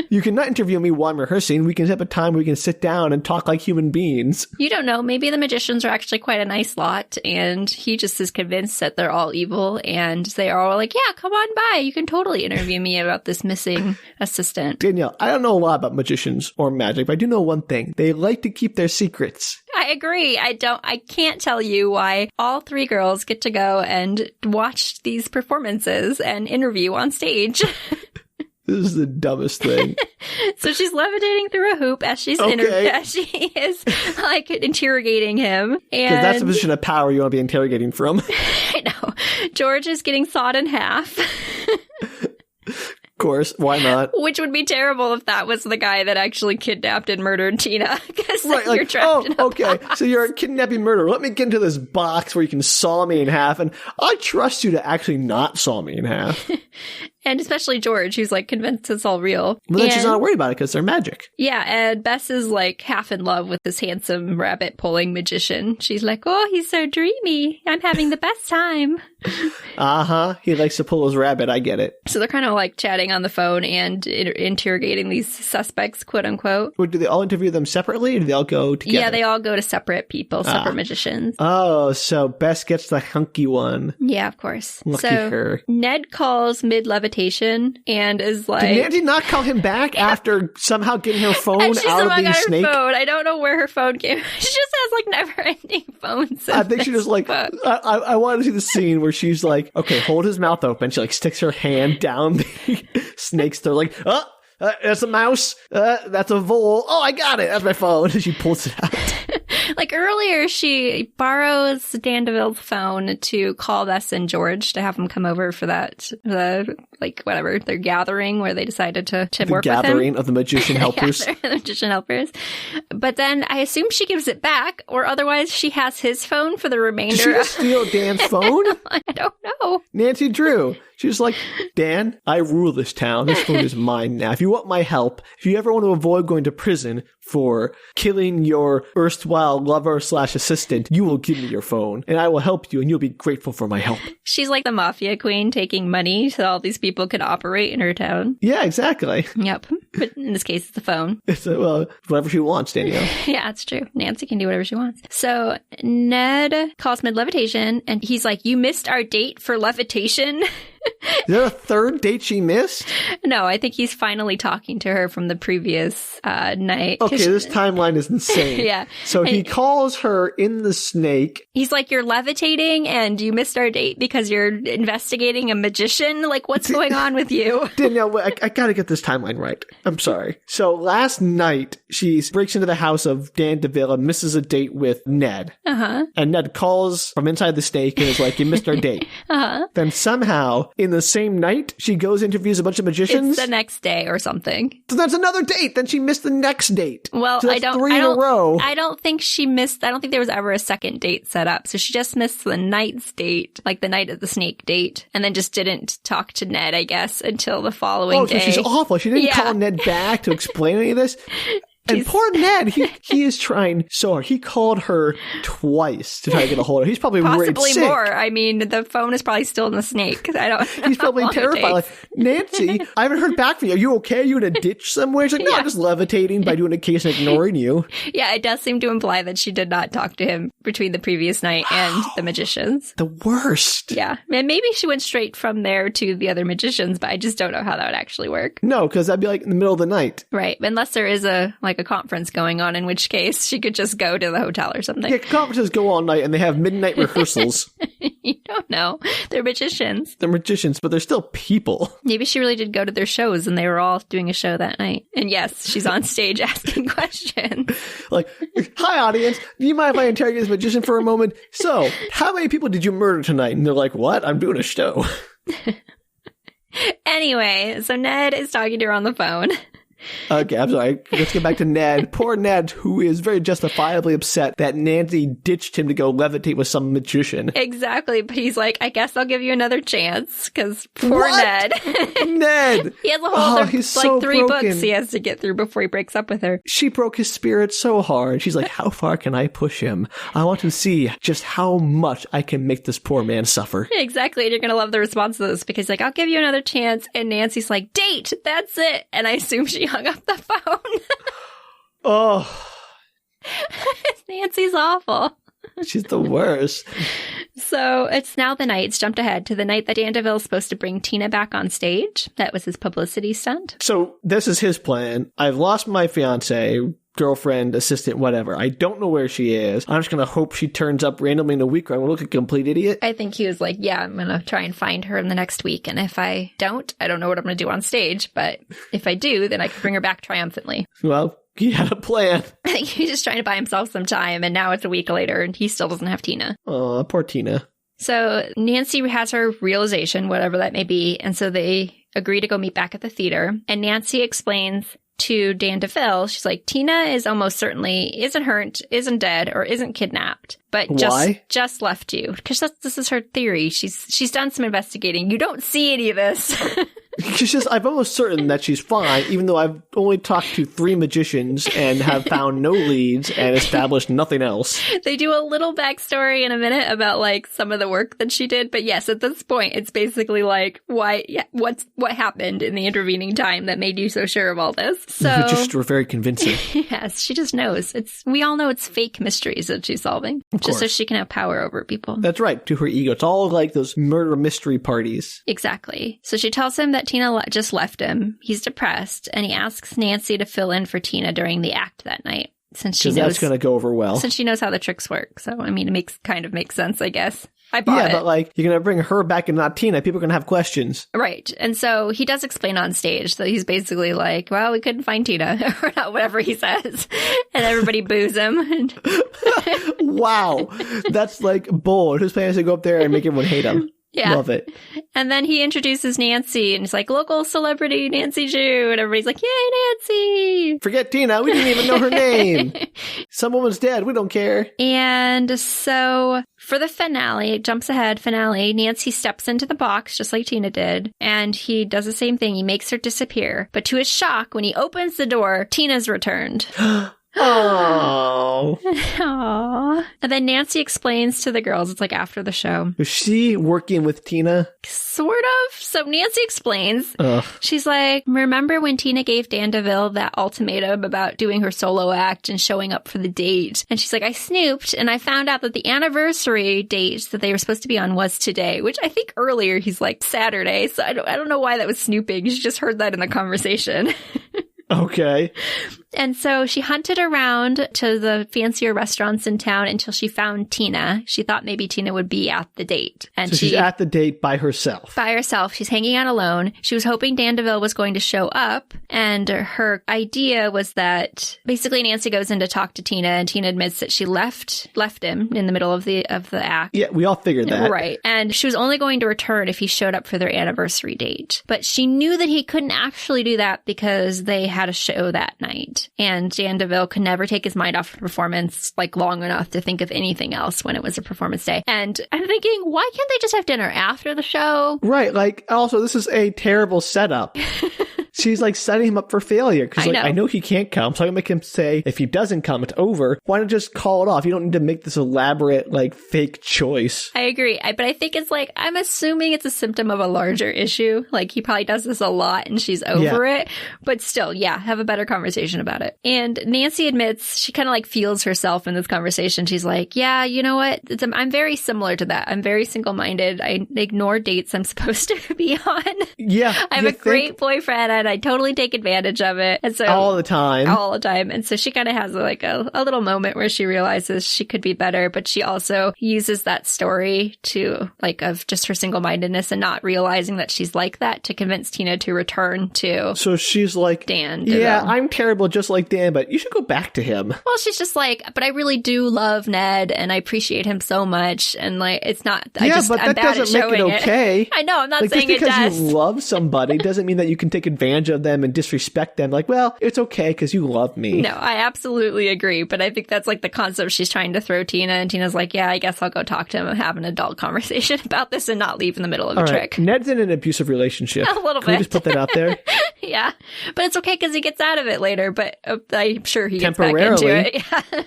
you cannot interview me while I'm rehearsing. We can set up a time where we can sit down and talk like human beings. You don't know. Maybe the magicians are actually quite a nice lot, and he just is convinced that they're all evil, and they are all like, yeah, come on by. You can totally interview me about this missing assistant. Danielle, I don't know a lot about magicians or magic, but I do know one thing. They like to keep their secrets. I agree. I can't tell you why all three girls get to go and watch these performances and interview on stage. This is the dumbest thing. So she's levitating through a hoop as she's as she is interrogating him. Because that's the position of power you want to be interrogating from. I know. George is getting sawed in half. Of course, why not? Which would be terrible if that was the guy that actually kidnapped and murdered Tina. Because right, you're trapped in a okay. box. So you're a kidnapping murderer. Let me get into this box where you can saw me in half, and I trust you to actually not saw me in half. And especially George, who's convinced it's all real. Well, then she's not worried about it because they're magic. Yeah, and Bess is half in love with this handsome rabbit pulling magician. She's like, oh, he's so dreamy. I'm having the best time. He likes to pull his rabbit. I get it. So they're kind of chatting on the phone and interrogating these suspects, quote unquote. Well, do they all interview them separately or do they all go together? Yeah, they all go to separate people, separate magicians. Oh, so Bess gets the hunky one. Yeah, of course. Lucky her. Ned calls mid-levitation and is like... Did Nancy not call him back after somehow getting her phone out of the snake? Phone. I don't know where her phone came. She just has never-ending phone system. I think she just I wanted to see the scene where she's like, okay, hold his mouth open. She sticks her hand down the snake's throat that's a mouse. That's a vole. Oh, I got it. That's my phone. And she pulls it out. Earlier, she borrows Dan Deville's phone to call Bess and George to have them come over for whatever, their gathering where they decided to work with him. The gathering of the magician helpers. The magician helpers. But then I assume she gives it back, or otherwise she has his phone for the remainder. Did she steal Dan's phone? I don't know. Nancy Drew. She's like, Dan, I rule this town. This phone is mine now. If you want my help, if you ever want to avoid going to prison for killing your erstwhile lover/assistant, you will give me your phone and I will help you and you'll be grateful for my help. She's like the mafia queen taking money so all these people can operate in her town. Yeah, exactly. Yep. But in this case, it's the phone. It's whatever she wants, Danielle. Yeah, it's true. Nancy can do whatever she wants. So Ned calls mid-levitation and he's like, you missed our date for levitation. Is there a third date she missed? No, I think he's finally talking to her from the previous night. Okay, this timeline is insane. Yeah. So he calls her in the snake. He's like, you're levitating and you missed our date because you're investigating a magician? What's going on with you? Danielle, I gotta get this timeline right. I'm sorry. So last night, she breaks into the house of Dan Deville and misses a date with Ned. Uh-huh. And Ned calls from inside the snake and is like, you missed our date. Uh-huh. Then somehow, in the same night, she goes and interviews a bunch of magicians. It's the next day or something. So that's another date. Then she missed the next date. Well, so that's three in a row. I don't think there was ever a second date set up. So she just missed the night's date, the night of the snake date, and then just didn't talk to Ned, I guess, until the following day. Oh, so she's awful. She didn't call Ned back to explain any of this. And poor Ned, he is trying so hard. He called her twice to try to get a hold of her. He's probably worried sick. More. I mean, the phone is probably still in the snake. He's probably terrified. Nancy, I haven't heard back from you. Are you okay? Are you in a ditch somewhere? She's like, no, I'm just levitating by doing a case and ignoring you. Yeah, it does seem to imply that she did not talk to him between the previous night and the magicians. The worst. Yeah. And maybe she went straight from there to the other magicians, but I just don't know how that would actually work. No, because that'd be in the middle of the night. Right. Unless there is a like a conference going on, in which case she could just go to the hotel or something. Yeah, conferences go all night and they have midnight rehearsals. You don't know. They're magicians. They're magicians, but they're still people. Maybe she really did go to their shows and they were all doing a show that night. And yes, she's on stage asking questions. Like, hi, audience. Do you mind if I interrogate this magician for a moment? So, how many people did you murder tonight? And they're like, what? I'm doing a show. Anyway, so Ned is talking to her on the phone. Okay, I'm sorry. Let's get back to Ned. Poor Ned, who is very justifiably upset that Nancy ditched him to go levitate with some magician. Exactly, but he's like, I guess I'll give you another chance, because poor Ned. Ned! He has a whole other, he's so 3 broken. books he has to get through before he breaks up with her. She broke his spirit so hard. She's like, how far can I push him? I want to see just how much I can make this poor man suffer. Exactly, and you're going to love the response to this, because like, I'll give you another chance, and Nancy's like, date! That's it! And I assume she hung up the phone. Oh. Nancy's awful. She's the worst. So it's now the night. It's jumped ahead to the night that Dan Deville is supposed to bring Tina back on stage. That was his publicity stunt. So this is his plan. I've lost my fiance, girlfriend, assistant, whatever. I don't know where she is. I'm just going to hope she turns up randomly in a week or I'm going to look a complete idiot. I think he was like, yeah, I'm going to try and find her in the next week. And if I don't know what I'm going to do on stage. But if I do, then I can bring her back triumphantly. Well, he had a plan. I think he's just trying to buy himself some time. And now it's a week later and he still doesn't have Tina. Oh, poor Tina. So Nancy has her realization, whatever that may be. And so they agree to go meet back at the theater. And Nancy explains to Dan Deville, she's like, Tina is almost certainly isn't hurt, isn't dead, or isn't kidnapped, but just left you. Because this is her theory. She's done some investigating. You don't see any of this. She's just, I'm almost certain that she's fine, even though I've only talked to 3 magicians and have found no leads and established nothing else. They do a little backstory in a minute about like some of the work that she did. But yes, at this point, it's basically like, what happened in the intervening time that made you so sure of all this? So The magicians were very convincing. Yes, she just knows. We all know it's fake mysteries that she's solving. Just so she can have power over people. That's right, to her ego. It's all like those murder mystery parties. Exactly. So she tells him that Tina just left him. He's depressed, and he asks Nancy to fill in for Tina during the act that night. Since she knows that's going to go over well. Since she knows how the tricks work. So, I mean, it kind of makes sense, I guess. I bought it. Yeah, but like, you're going to bring her back and not Tina. People are going to have questions. Right. And so he does explain on stage that he's basically like, well, we couldn't find Tina, or not, whatever he says. And everybody boos him. Wow. That's like bold. His plan is to go up there and make everyone hate him. Yeah. Love it. And then he introduces Nancy, and he's like, local celebrity Nancy Jew. And everybody's like, yay, Nancy. Forget Tina. We didn't even know her name. Some woman's dead. We don't care. And so for the finale, it jumps ahead, finale, Nancy steps into the box just like Tina did. And he does the same thing. He makes her disappear. But to his shock, when he opens the door, Tina's returned. Oh. Aww. And then Nancy explains to the girls, it's like after the show. Is she working with Tina? Sort of. So Nancy explains. She's like, remember when Tina gave Dan Deville that ultimatum about doing her solo act and showing up for the date? And she's like, I snooped and I found out that the anniversary date that they were supposed to be on was today, which I think earlier he's like Saturday. So I don't know why that was snooping. She just heard that in the conversation. Okay. And so she hunted around to the fancier restaurants in town until she found Tina. She thought maybe Tina would be at the date. And so she's at the date by herself. By herself. She's hanging out alone. She was hoping Dan Deville was going to show up. And her idea was that basically Nancy goes in to talk to Tina, and Tina admits that she left him in the middle of the act. Yeah, we all figured that. Right. And she was only going to return if he showed up for their anniversary date. But she knew that he couldn't actually do that because they had a show that night. And Dan Deville could never take his mind off the performance like long enough to think of anything else when it was a performance day. And I'm thinking, why can't they just have dinner after the show? Right. Like, also, this is a terrible setup. She's like setting him up for failure. Because I know he can't come. So I'm going to make him say, if he doesn't come, it's over. Why not just call it off? You don't need to make this elaborate, like, fake choice. I agree. But I think it's like, I'm assuming it's a symptom of a larger issue. Like, he probably does this a lot and she's over it. But still, have a better conversation about it. And Nancy admits she kind of like feels herself in this conversation. She's like, yeah, you know what? I'm very similar to that. I'm very single-minded. I ignore dates I'm supposed to be on. Yeah. I'm a great boyfriend. and I totally take advantage of it. And so all the time. And so she kind of has like a little moment where she realizes she could be better, but she also uses that story to like of just her single-mindedness and not realizing that she's like that to convince Tina to return to. So she's like, Dan. Yeah, Deville. I'm terrible just like Dan, but you should go back to him. Well, she's just like, but I really do love Ned and I appreciate him so much. And like, it's not, but I'm that bad at doesn't make it showing okay. I know, I'm not like, saying just it because does. you love somebody doesn't mean that you can take advantage of them and disrespect them. Like, well, it's okay because you love me. No, I absolutely agree. But I think that's like the concept she's trying to throw Tina. And Tina's like, yeah, I guess I'll go talk to him and have an adult conversation about this and not leave in the middle of a trick. Ned's in an abusive relationship. A little Can we bit. just put that out there? Yeah. But it's okay because he gets out of it later. But I'm sure he gets back Temporarily. into it. Yeah.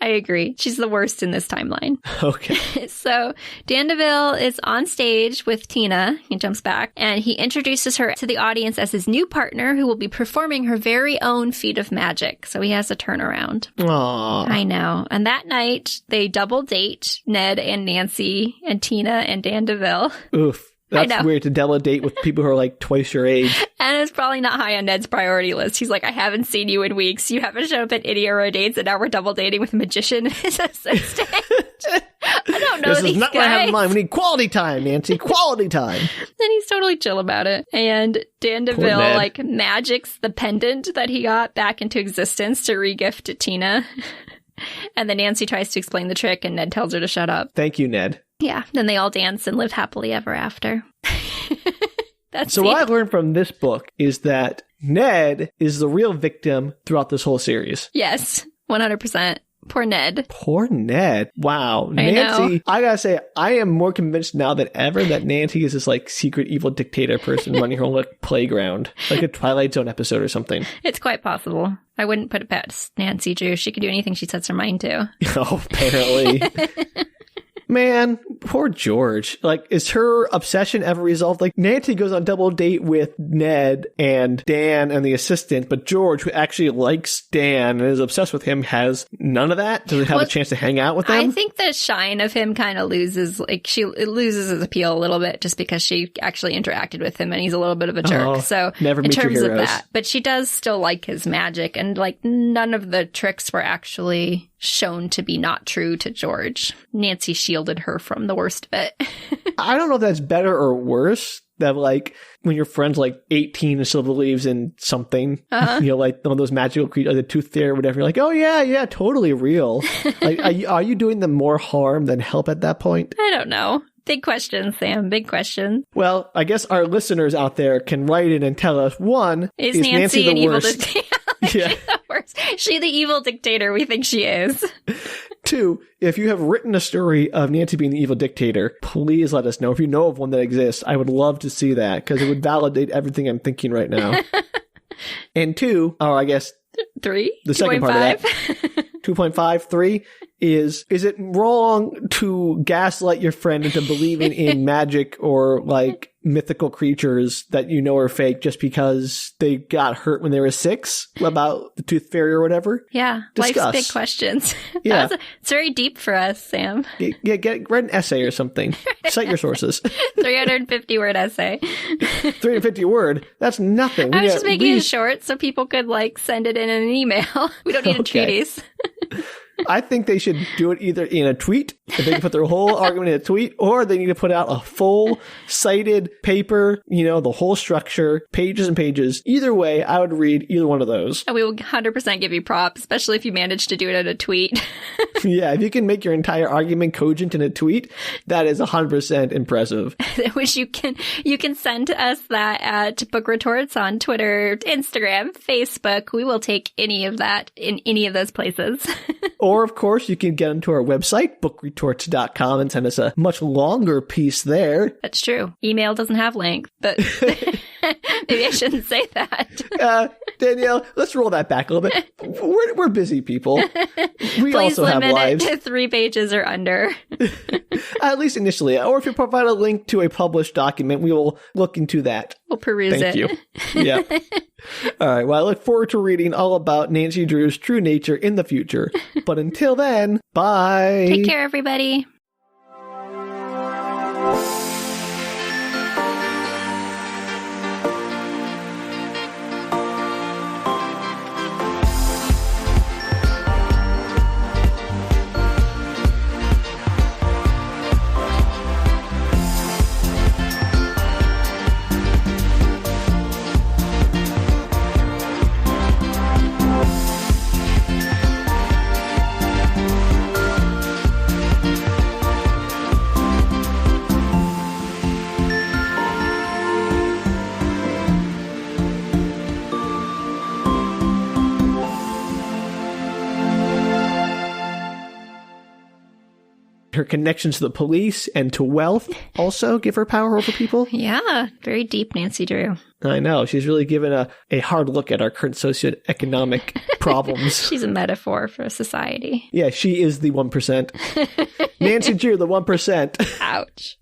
I agree. She's the worst in this timeline. Okay. So Dan Deville is on stage with Tina. He jumps back and he introduces her to the audience as his new partner who will be performing her very own feat of magic. So he has a turnaround. Aww. I know. And that night they double date Ned and Nancy and Tina and Dan Deville. Oof. That's weird to double date with people who are like twice your age. And it's probably not high on Ned's priority list. He's like, I haven't seen you in weeks. You haven't shown up at any of our dates, and now we're double dating with a magician and his assistant. I don't know this these is not guys. what I have in mind. We need quality time, Nancy. Quality time. And he's totally chill about it. And Dan Deville like magics the pendant that he got back into existence to re-gift to Tina. And then Nancy tries to explain the trick and Ned tells her to shut up. Thank you, Ned. Yeah. Then they all dance and live happily ever after. So what I learned from this book is that Ned is the real victim throughout this whole series. Yes. 100%. Poor Ned. Poor Ned. Wow. Nancy, I gotta say, I am more convinced now than ever that Nancy is this like secret evil dictator person running her own like playground. Like a Twilight Zone episode or something. It's quite possible. I wouldn't put it past Nancy Drew. She could do anything she sets her mind to. Oh, apparently. Man, poor George. Like, is her obsession ever resolved? Like, Nancy goes on double date with Ned and Dan and the assistant, but George, who actually likes Dan and is obsessed with him, has none of that? Doesn't have a chance to hang out with them? I think the shine of him kind of loses, like, it loses its appeal a little bit just because she actually interacted with him and he's a little bit of a jerk. Oh, so, never in meet your terms of heroes. that, but she does still like his magic and, like, none of the tricks were actually shown to be not true to George. Nancy shielded her from the worst of it. I don't know if that's better or worse. That like when your friend's like 18 and still believes in something, you know, like one of those magical creatures, like the tooth fairy or whatever. You're like, oh yeah, totally real. Like, are you doing them more harm than help at that point? I don't know. Big question, Sam. Big question. Well, I guess our listeners out there can write in and tell us, one, is Nancy an the evil worst? dictator? Yeah. She's the worst. She the evil dictator we think she is. Two, if you have written a story of Nancy being the evil dictator, please let us know. If you know of one that exists, I would love to see that because it would validate everything I'm thinking right now. And two, or I guess three? The second part of that. 2.5, 3 is it wrong to gaslight your friend into believing in magic or like mythical creatures that you know are fake just because they got hurt when they were 6 about the tooth fairy or whatever? Yeah. Discuss. Life's big questions. Yeah. It's very deep for us, Sam. Yeah, write an essay or something. Cite your sources. 350 word essay. 350 word? That's nothing. I was just making it short so people could like send it in an email. We don't need a treatise. I think they should do it either in a tweet, if they can put their whole argument in a tweet, or they need to put out a full cited paper, you know, the whole structure, pages and pages. Either way, I would read either one of those. And we will 100% give you props, especially if you manage to do it in a tweet. Yeah, if you can make your entire argument cogent in a tweet, that is 100% impressive. Which you can send us that at Book Retorts on Twitter, Instagram, Facebook. We will take any of that in any of those places. Or, of course, you can get onto our website, bookretorts.com, and send us a much longer piece there. That's true. Email doesn't have length, but maybe I shouldn't say that. Danielle, let's roll that back a little bit. We're busy people. We Please also have limit lives. it to 3 pages or under. At least initially. Or if you provide a link to a published document, we will look into that. We'll peruse Thank it. you. Yeah. All right. Well, I look forward to reading all about Nancy Drew's true nature in the future. But until then, bye. Take care, everybody. her connections to the police and to wealth also give her power over people. Yeah, very deep, Nancy Drew. I know. She's really given a hard look at our current socioeconomic problems. She's a metaphor for society. Yeah, she is the 1%. Nancy Drew, the 1%. Ouch.